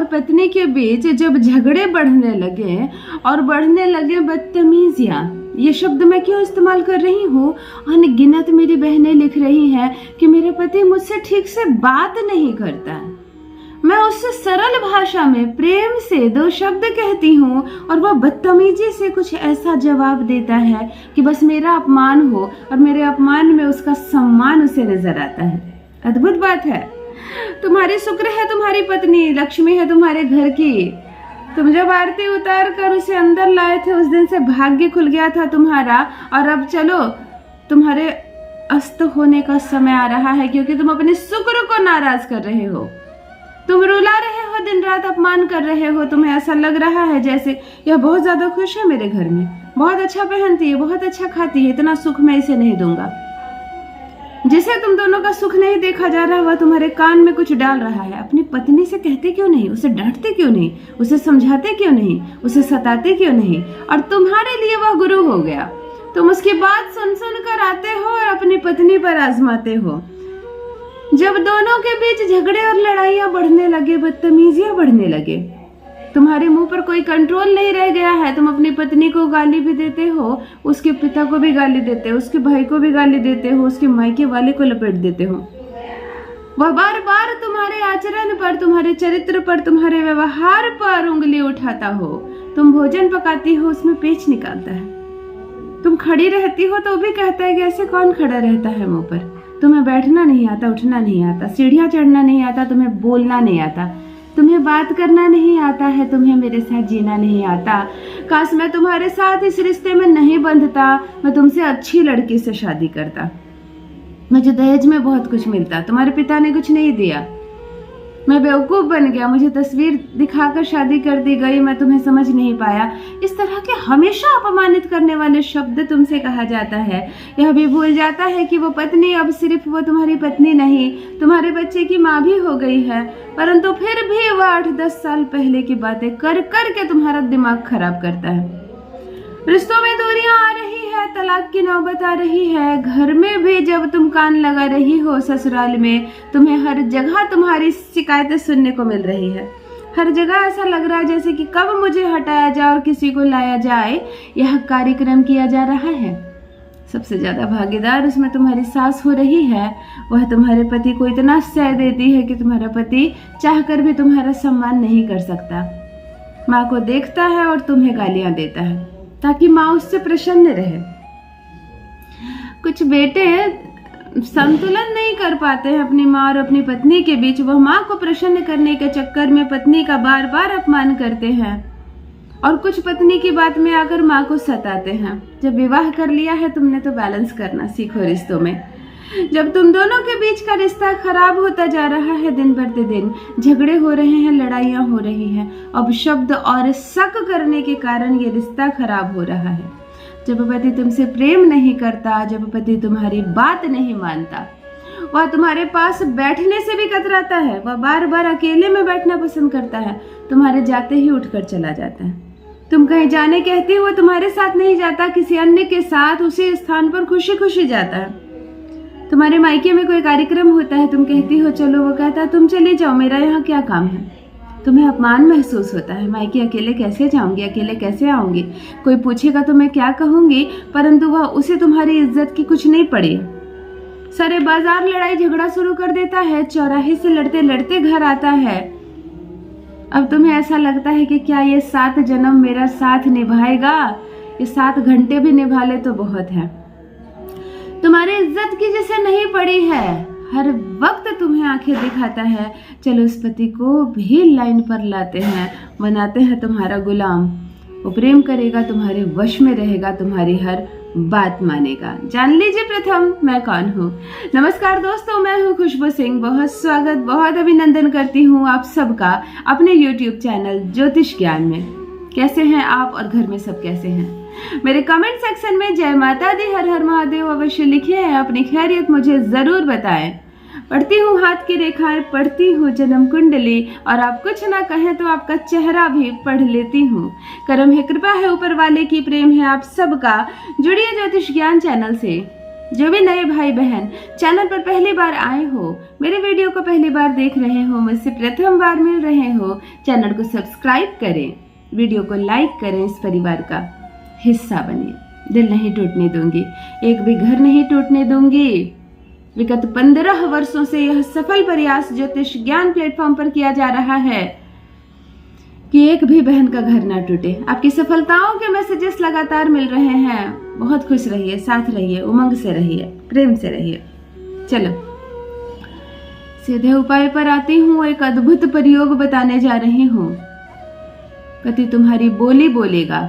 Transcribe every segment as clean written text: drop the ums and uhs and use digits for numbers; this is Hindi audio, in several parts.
पत्नी के बीच जब झगड़े बढ़ने लगे और बढ़ने लगे बदतमीजियां, ये शब्द मैं क्यों इस्तेमाल कर रही हूँ? अनगिनत मेरी बहनें लिख रही हैं कि मेरा पति मुझसे ठीक से बात नहीं करता। मैं उससे सरल भाषा में प्रेम से 2 शब्द कहती हूँ और वह बदतमीजी से कुछ ऐसा जवाब देता है कि बस मेरा अपमान हो और मेरे अपमान में उसका सम्मान उसे नजर आता है। अद्भुत बात है। तुम्हारी शुक्र है तुम्हारी पत्नी, लक्ष्मी है तुम्हारे घर की। तुम जब आरती उतार कर उसे अंदर लाए थे उस दिन से भाग्य खुल गया था तुम्हारा, और अब चलो तुम्हारे अस्त होने का समय आ रहा है, क्योंकि तुम अपने शुक्र को नाराज कर रहे हो। तुम रुला रहे हो, दिन रात अपमान कर रहे हो। तुम्हें ऐसा लग रहा है जैसे यह बहुत ज्यादा खुश है मेरे घर में, बहुत अच्छा पहनती है, बहुत अच्छा खाती है, इतना सुख मैं इसे नहीं दूंगा। जिसे तुम दोनों का सुख नहीं देखा जा रहा, वह तुम्हारे कान में कुछ डाल रहा है। अपनी पत्नी से कहते क्यों नहीं? उसे डांटते क्यों नहीं? उसे समझाते क्यों नहीं? उसे सताते क्यों नहीं? और तुम्हारे लिए वह गुरु हो गया। तुम उसकी बात सुन सुन कर आते हो और अपनी पत्नी पर आजमाते हो। जब दोनों के बीच झगड़े और लड़ाइयां बढ़ने लगे, बदतमीजियां बढ़ने लगे, तुम्हारे मुंह पर कोई कंट्रोल नहीं रह गया है। तुम अपनी पत्नी को गाली भी देते हो, उसके पिता को भी गाली देते हो, उसके भाई को भी गाली देते हो, उसके मायके वाले को लपेट देते हो। वह बार बार तुम्हारे आचरण पर, तुम्हारे चरित्र पर, तुम्हारे व्यवहार पर उंगली उठाता हो। तुम भोजन पकाती हो, उसमें पेच निकालता है। तुम खड़ी रहती हो तो भी कहता है कि ऐसे कौन खड़ा रहता है मुंह पर। तुम्हें बैठना नहीं आता, उठना नहीं आता, सीढ़ियां चढ़ना नहीं आता, तुम्हें बोलना नहीं आता, तुम्हें बात करना नहीं आता है, तुम्हें मेरे साथ जीना नहीं आता। काश मैं तुम्हारे साथ इस रिश्ते में नहीं बंधता, मैं तुमसे अच्छी लड़की से शादी करता। मुझे दहेज में बहुत कुछ मिलता, तुम्हारे पिता ने कुछ नहीं दिया। मैं बेवकूफ बन गया, मुझे तस्वीर दिखाकर शादी कर दी गई, मैं तुम्हें समझ नहीं पाया। इस तरह के हमेशा अपमानित करने वाले शब्द तुमसे कहा जाता है। यह भी भूल जाता है कि वो पत्नी अब सिर्फ वो तुम्हारी पत्नी नहीं, तुम्हारे बच्चे की माँ भी हो गई है। परंतु फिर भी वह 8-10 साल पहले की बातें कर कर के तुम्हारा दिमाग खराब करता है। रिश्तों में दूरियां आ रही है, तलाक की नौबत आ रही है। घर में भी जब तुम कान लगा रही हो, ससुराल में तुम्हें हर जगह तुम्हारी शिकायतें सुनने को मिल रही है। हर जगह ऐसा लग रहा है जैसे कि कब मुझे हटाया जाए और किसी को लाया जाए, यह कार्यक्रम किया जा रहा है। सबसे ज्यादा भागीदार उसमें तुम्हारी सास हो रही है। वह तुम्हारे पति को इतना सह देती है कि तुम्हारा पति चाहकर भी तुम्हारा सम्मान नहीं कर सकता। माँ को देखता है और तुम्हें गालियां देता है ताकि माँ उससे प्रसन्न रहे। कुछ बेटे संतुलन नहीं कर पाते हैं अपनी माँ और अपनी पत्नी के बीच। वह माँ को प्रसन्न करने के चक्कर में पत्नी का बार बार अपमान करते हैं और कुछ पत्नी की बात में आकर माँ को सताते हैं। जब विवाह कर लिया है तुमने तो बैलेंस करना सीखो रिश्तों में। जब तुम दोनों के बीच का रिश्ता खराब होता जा रहा है, दिन भर दिन झगड़े हो रहे हैं, लड़ाइयां हो रही हैं, अब शब्द और शक करने के कारण ये रिश्ता खराब हो रहा है। जब पति तुमसे प्रेम नहीं करता, जब पति तुम्हारी बात नहीं मानता, वह तुम्हारे पास बैठने से भी कतराता है, वह बार बार अकेले में बैठना पसंद करता है, तुम्हारे जाते ही उठकर चला जाता है। तुम कहीं जाने कहती हो, तुम्हारे साथ नहीं जाता, किसी अन्य के साथ उसी स्थान पर खुशी खुशी जाता है। तुम्हारे मायके में कोई कार्यक्रम होता है, तुम कहती हो चलो, वो कहता है तुम चले जाओ, मेरा यहाँ क्या काम है। तुम्हें अपमान महसूस होता है, मायके अकेले कैसे जाऊंगी, अकेले कैसे आऊंगी, कोई पूछेगा तो मैं क्या कहूंगी, परंतु वह उसे तुम्हारी इज्जत की कुछ नहीं पड़ी। सारे बाजार लड़ाई झगड़ा शुरू कर देता है, चौराहे से लड़ते लड़ते घर आता है। अब तुम्हें ऐसा लगता है कि क्या ये 7 जन्म मेरा साथ निभाएगा? ये 7 घंटे भी निभा ले तो बहुत है। तुम्हारी इज्जत की जिसे नहीं पड़ी है, हर वक्त तुम्हें आंखें दिखाता है। चलो उस पति को भी लाइन पर लाते हैं, बनाते हैं तुम्हारा गुलाम। वो प्रेम करेगा, तुम्हारे वश में रहेगा, तुम्हारी हर बात मानेगा। जान लीजिए प्रथम मैं कौन हूँ। नमस्कार दोस्तों, मैं हूँ खुशबू सिंह। बहुत स्वागत, बहुत अभिनंदन करती हूँ आप सबका अपने YouTube चैनल ज्योतिष ज्ञान में। कैसे हैं आप और घर में सब कैसे हैं? मेरे कमेंट सेक्शन में जय माता दी, हर हर महादेव अवश्य लिखे हैं। अपनी खैरियत मुझे जरूर बताएं। पढ़ती हूँ हाथ की रेखाएं, पढ़ती हूँ जन्म कुंडली, और आप कुछ ना कहें तो आपका चेहरा भी पढ़ लेती हूँ। करम है, कृपा है ऊपर वाले की, प्रेम है आप सबका। जुड़िए ज्योतिष ज्ञान चैनल से। जो भी नए भाई बहन चैनल पर पहली बार आए हो, मेरे वीडियो को पहली बार देख रहे हो, मुझसे प्रथम बार मिल रहे हो, चैनल को सब्सक्राइब करें, वीडियो को लाइक करें, इस परिवार का हिस्सा बनिए। दिल नहीं टूटने दूंगी, एक भी घर नहीं टूटने दूंगी। विगत 15 वर्षों से यह सफल प्रयास ज्योतिष ज्ञान प्लेटफॉर्म पर किया जा रहा है कि एक भी बहन का घर ना टूटे। आपकी सफलताओं के मैसेजेस लगातार मिल रहे हैं। बहुत खुश रहिए, साथ रहिए, उमंग से रहिए, प्रेम से रहिए। चलो सीधे उपाय पर आती हूँ। एक अद्भुत प्रयोग बताने जा रही हूँ। पति तुम्हारी बोली बोलेगा,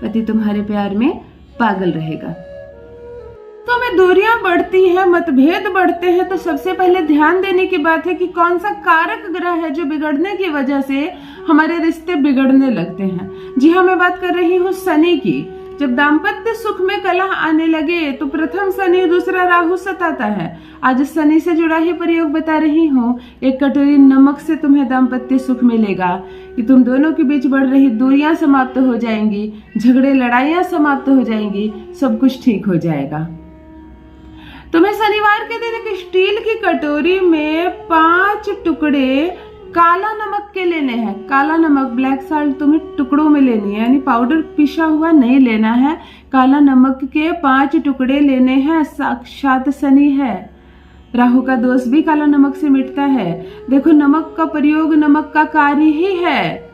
पति तुम्हारे प्यार में पागल रहेगा। तो में दूरियां बढ़ती हैं, मतभेद बढ़ते हैं, तो सबसे पहले ध्यान देने की बात है कि कौन सा कारक ग्रह है जो बिगड़ने की वजह से हमारे रिश्ते बिगड़ने लगते हैं। जी हाँ, मैं बात कर रही हूँ शनि की। जब दाम्पत्य सुख में कलह आने लगे तो प्रथम शनि, दूसरा राहु सताता है। आज शनि से जुड़ा ही प्रयोग बता रही हूँ। एक कटोरी नमक से तुम्हें दाम्पत्य सुख मिलेगा कि तुम दोनों के बीच बढ़ रही दूरियां समाप्त हो जाएंगी, झगड़े लड़ाइयां समाप्त हो जाएंगी, सब कुछ ठीक हो जाएगा। तुम्हें शनिवार के दिन एक स्टील की कटोरी में 5 टुकड़े काला नमक के लेने हैं। काला नमक, ब्लैक साल्ट तुम्हें टुकड़ों में लेनी है, यानी पाउडर पिसा हुआ नहीं लेना है। काला नमक के 5 टुकड़े लेने हैं। साक्षात शनि है। राहु का दोष भी काला नमक से मिटता है। देखो, नमक का प्रयोग नमक का कार्य ही है।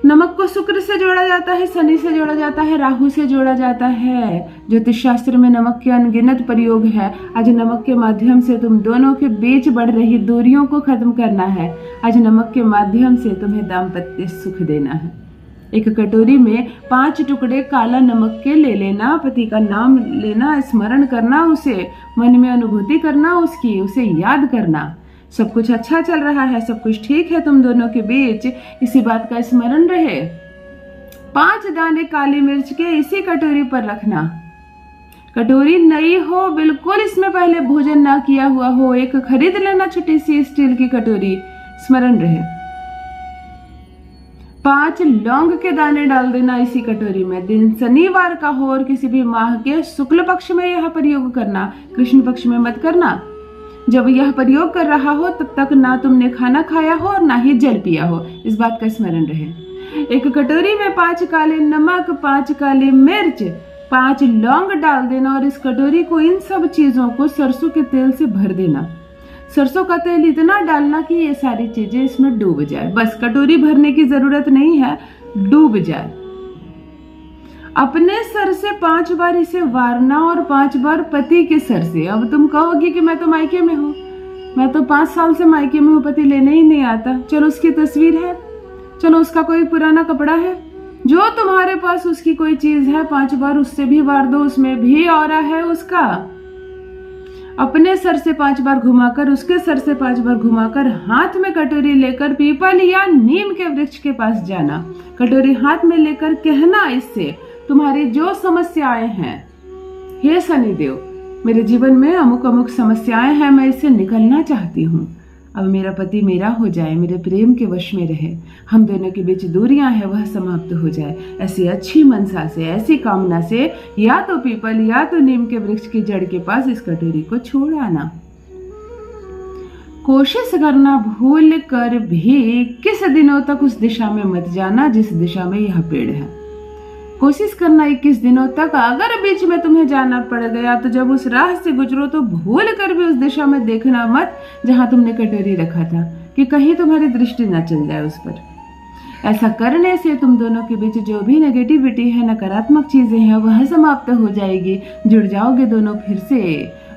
नमक को शुक्र से जोड़ा जाता है, शनि से जोड़ा जाता है, राहु से जोड़ा जाता है। ज्योतिष शास्त्र में नमक के अनगिनत प्रयोग है। आज नमक के माध्यम से तुम दोनों के बीच बढ़ रही दूरियों को खत्म करना है। आज नमक के माध्यम से तुम्हें दाम्पत्य सुख देना है। एक कटोरी में 5 टुकड़े काला नमक के ले लेना। पति का नाम लेना, स्मरण करना, उसे मन में अनुभूति करना उसकी, उसे याद करना। सब कुछ अच्छा चल रहा है, सब कुछ ठीक है तुम दोनों के बीच, इसी बात का स्मरण रहे। 5 दाने काली मिर्च के इसी कटोरी पर रखना। कटोरी नई हो, बिल्कुल इसमें पहले भोजन ना किया हुआ हो। एक खरीद लेना छोटी सी स्टील की कटोरी, स्मरण रहे। 5 लौंग के दाने डाल देना इसी कटोरी में। दिन शनिवार का हो और किसी भी माह के शुक्ल पक्ष में यह प्रयोग करना, कृष्ण पक्ष में मत करना। जब यह प्रयोग कर रहा हो तब तक ना तुमने खाना खाया हो और ना ही जल पिया हो, इस बात का स्मरण रहे। एक कटोरी में 5 काले नमक, 5 काली मिर्च, 5 लौंग डाल देना और इस कटोरी को, इन सब चीजों को सरसों के तेल से भर देना। सरसों का तेल इतना डालना कि ये सारी चीजें इसमें डूब जाए। बस कटोरी भरने की जरूरत नहीं है, डूब जाए। अपने सर से 5 बार इसे वारना और 5 बार पति के सर से। अब तुम कहोगी कि मैं तो मायके में हूँ, मैं तो 5 साल से मायके में हूँ, पति लेने ही नहीं आता। चलो उसकी तस्वीर है, चलो उसका कोई पुराना कपड़ा है, जो तुम्हारे पास उसकी कोई चीज है, 5 बार उससे भी वार दो, उसमें भी ऑरा है उसका। अपने सर से 5 बार घुमाकर, उसके सर से 5 बार घुमाकर, हाथ में कटोरी लेकर पीपल या नीम के वृक्ष के पास जाना। कटोरी हाथ में लेकर कहना इससे, तुम्हारी जो समस्याएं हैं, हे शनिदेव, मेरे जीवन में अमुक अमुक समस्याएं हैं, मैं इससे निकलना चाहती हूँ। अब मेरा पति मेरा हो जाए, मेरे प्रेम के वश में रहे, हम दोनों के बीच दूरियां हैं वह समाप्त हो जाए। ऐसी अच्छी मनसा से, ऐसी कामना से या तो पीपल या तो नीम के वृक्ष की जड़ के पास इस कटोरी को छोड़ आना। कोशिश करना भूल कर भी किस दिनों तक उस दिशा में मत जाना जिस दिशा में यह पेड़ है। कोशिश करना 21 दिनों तक। अगर बीच में तुम्हें जाना पड़ गया तो जब उस राह से गुजरो तो भूल कर भी उस दिशा में देखना मत जहां तुमने कटोरी रखा था, कि कहीं तुम्हारी दृष्टि न चल जाए उस पर। ऐसा करने से तुम दोनों के बीच जो भी नेगेटिविटी है, नकारात्मक चीजें हैं, वह समाप्त हो जाएगी। जुड़ जाओगे दोनों फिर से,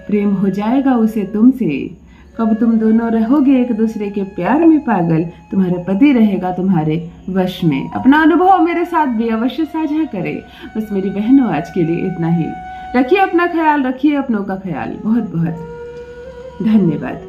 प्रेम हो जाएगा उसे तुमसे। कब तुम दोनों रहोगे एक दूसरे के प्यार में पागल, तुम्हारा पति रहेगा तुम्हारे वश में। अपना अनुभव मेरे साथ भी अवश्य साझा करें। बस मेरी बहनों, आज के लिए इतना ही। रखिए अपना ख्याल, रखिए अपनों का ख्याल। बहुत बहुत धन्यवाद।